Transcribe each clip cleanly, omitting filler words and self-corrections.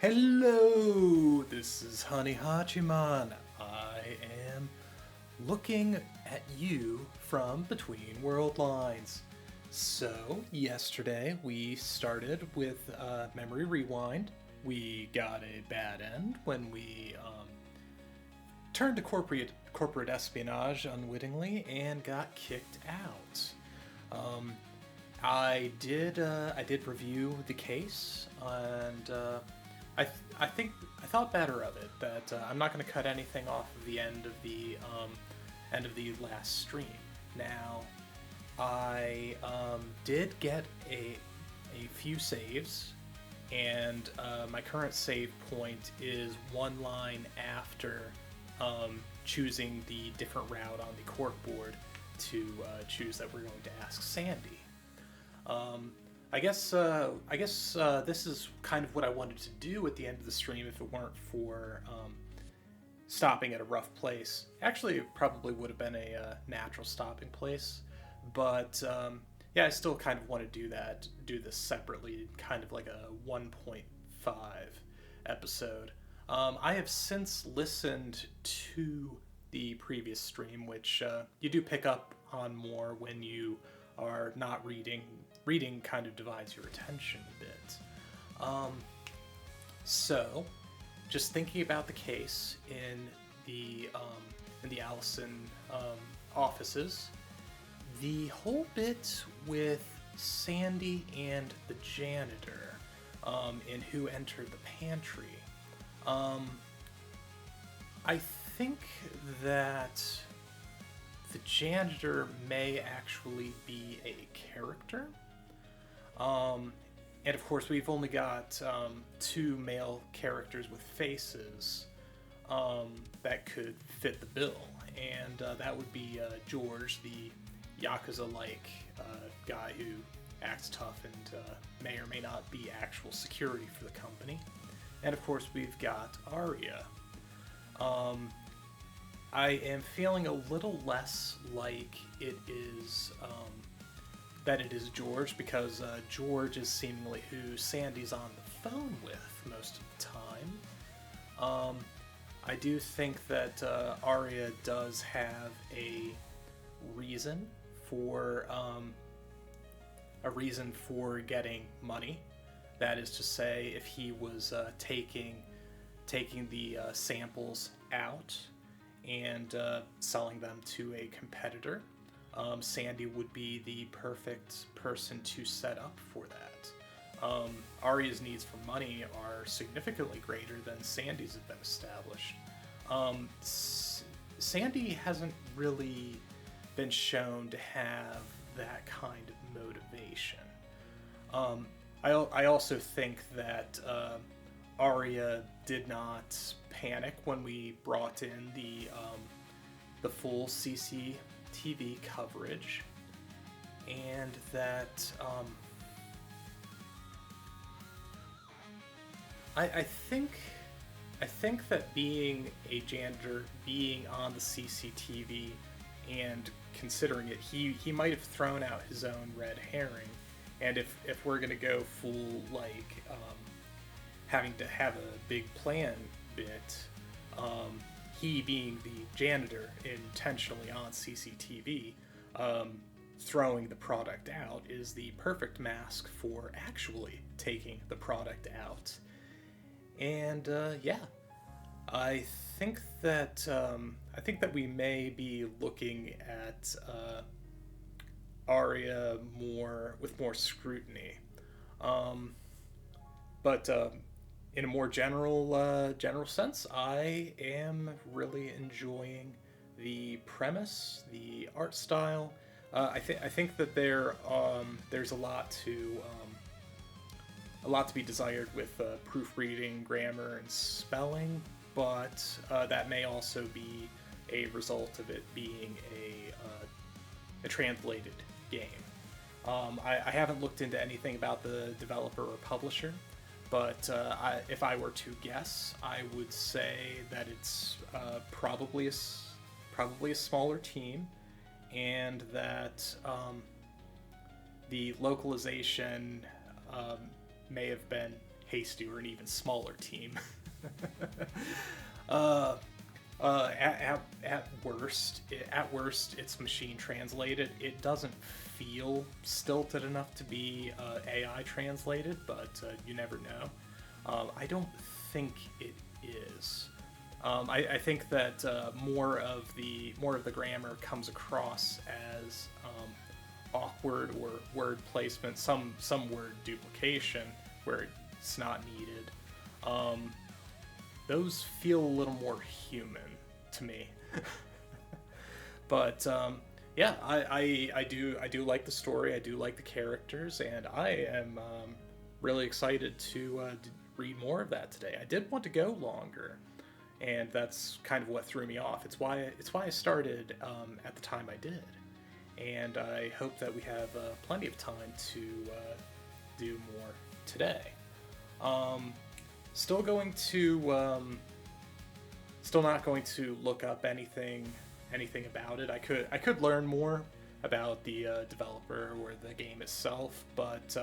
Hello, this is Honey Hachiman. I am looking at you from between world lines. So, yesterday we started with Memory Rewind. We got a bad end when we turned to corporate espionage unwittingly and got kicked out. I did review the case, and I thought better of it. That I'm not going to cut anything off of the end of the last stream. Now, I did get a few saves, and my current save point is one line after choosing the different route on the cork board to choose that we're going to ask Sandy. I guess this is kind of what I wanted to do at the end of the stream if it weren't for stopping at a rough place. Actually, it probably would have been a natural stopping place, but yeah, I still kind of want to do this separately, kind of like a 1.5 episode. I have since listened to the previous stream, which you do pick up on more when you are not reading. Reading kind of divides your attention a bit. So, just thinking about the case in the Allison offices, the whole bit with Sandy and the janitor, and who entered the pantry. I think that the janitor may actually be a character. And of course, we've only got two male characters with faces that could fit the bill. And that would be George, the Yakuza-like guy who acts tough and may or may not be actual security for the company. And of course, we've got Arya. I am feeling a little less like it is that it is George, because George is seemingly who Sandy's on the phone with most of the time. I do think that Arya does have a reason for getting money. That is to say, if he was taking the samples out and selling them to a competitor, Sandy would be the perfect person to set up for that. Arya's needs for money are significantly greater than Sandy's have been established. Sandy hasn't really been shown to have that kind of motivation. I also think that Arya did not panic when we brought in the full CCTV coverage, and that I think that being a janitor, being on the CCTV, and considering it, he might have thrown out his own red herring. And if we're gonna go full having to have a big plan bit, he being the janitor intentionally on CCTV, throwing the product out is the perfect mask for actually taking the product out. And yeah, I think that we may be looking at Arya with more scrutiny, but in a more general sense, I am really enjoying the premise, the art style. I think that there's a lot to be desired with proofreading, grammar, and spelling, but that may also be a result of it being a translated game. I haven't looked into anything about the developer or publisher, but if I were to guess, I would say that it's probably a smaller team, and that the localization may have been Hasty were an even smaller team. uh, at worst, it's machine translated. It doesn't feel stilted enough to be AI translated, but you never know. I don't think it is. I think that more of the grammar comes across as awkward or word placement, some word duplication where it's not needed. Those feel a little more human to me. But yeah, I do like the story. I do like the characters, and I am really excited to read more of that today. I did want to go longer, and that's kind of what threw me off. It's why I started at the time I did, and I hope that we have plenty of time to do more today. Still not going to look up anything about it. I could learn more about the developer or the game itself, but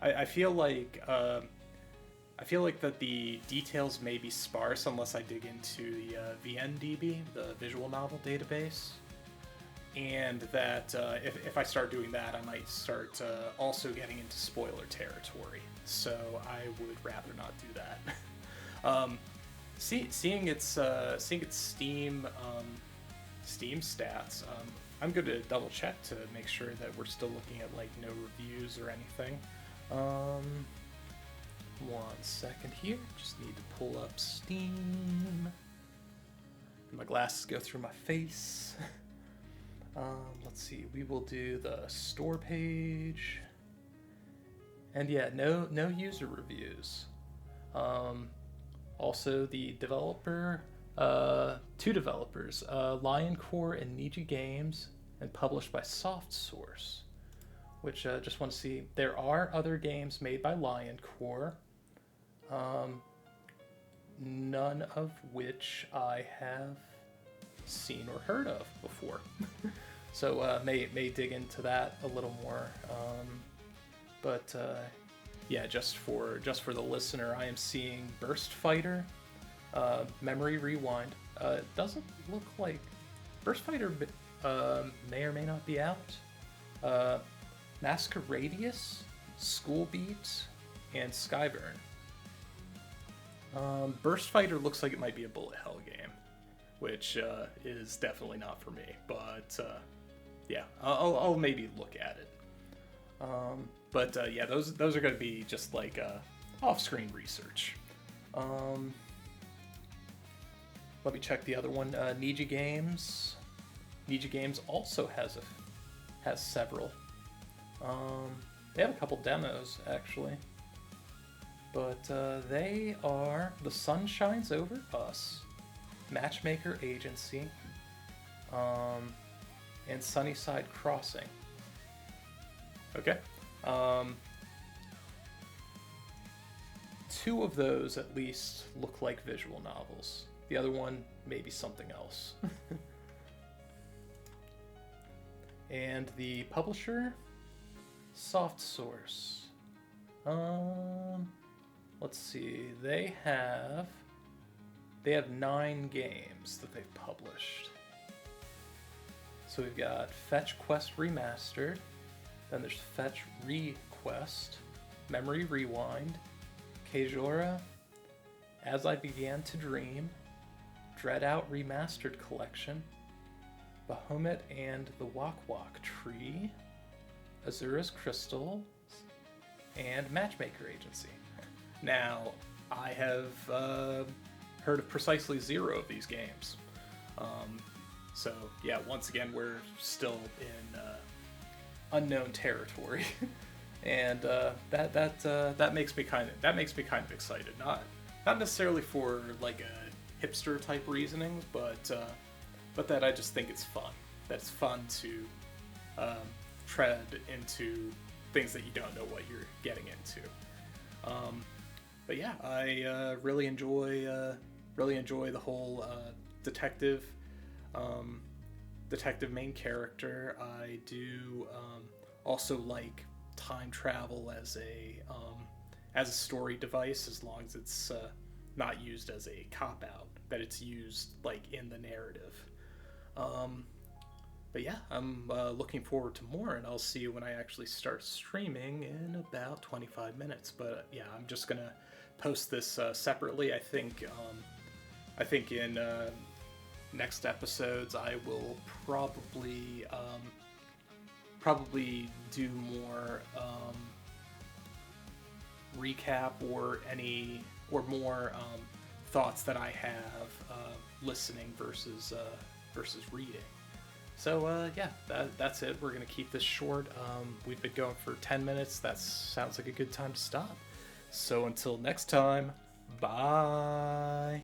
I feel like that the details may be sparse unless I dig into the VNDB, the Visual Novel Database, and that if I start doing that, I might start also getting into spoiler territory. So I would rather not do that. Seeing its Steam stats, I'm going to double check to make sure that we're still looking at like no reviews or anything. 1 second here. Just need to pull up Steam. My glasses go through my face. Let's see. We will do the store page. And yeah, no user reviews. Also, the developer, 2 developers, Lioncore and Niji Games, and published by SoftSource. Which just want to see. There are other games made by Lioncore. None of which I have seen or heard of before. So may dig into that a little more. But yeah, just for the listener, I am seeing Burst Fighter, Memory Rewind. It doesn't look like Burst Fighter may or may not be out. Masqueradius, School Beat, and Skyburn. Burst Fighter looks like it might be a bullet hell game, which is definitely not for me. But yeah, I'll maybe look at it. But yeah, those are going to be just like off-screen research. Let me check the other one. Niji Games. Niji Games also has several. They have a couple demos actually. But they are The Sun Shines Over Us, Matchmaker Agency, and Sunnyside Crossing. Okay. 2 of those at least look like visual novels. The other one maybe something else. And the publisher, SoftSource. Let's see. They have 9 games that they've published. So we've got Fetch Quest Remastered. Then there's Fetch Request, Memory Rewind, Keijora, As I Began to Dream, Dread Out Remastered Collection, Bahamut and the Wak Wak Tree, Azura's Crystal, and Matchmaker Agency. Now, I have heard of precisely 0 of these games. So yeah, once again, we're still in unknown territory, and that makes me kind of excited. Not necessarily for like a hipster type reasoning, but that I just think it's fun. That it's fun to tread into things that you don't know what you're getting into. But yeah, I really enjoy the whole detective main character. I do also like time travel as as a story device, as long as it's not used as a cop out, that it's used like in the narrative. Um, but yeah, I'm looking forward to more, and I'll see you when I actually start streaming in about 25 minutes. But yeah, I'm just gonna post this separately. I think in next episodes I will probably do more recap or more thoughts that I have listening versus reading. So yeah, that's it. We're gonna keep this short. We've been going for 10 minutes. That sounds like a good time to stop. So until next time, bye.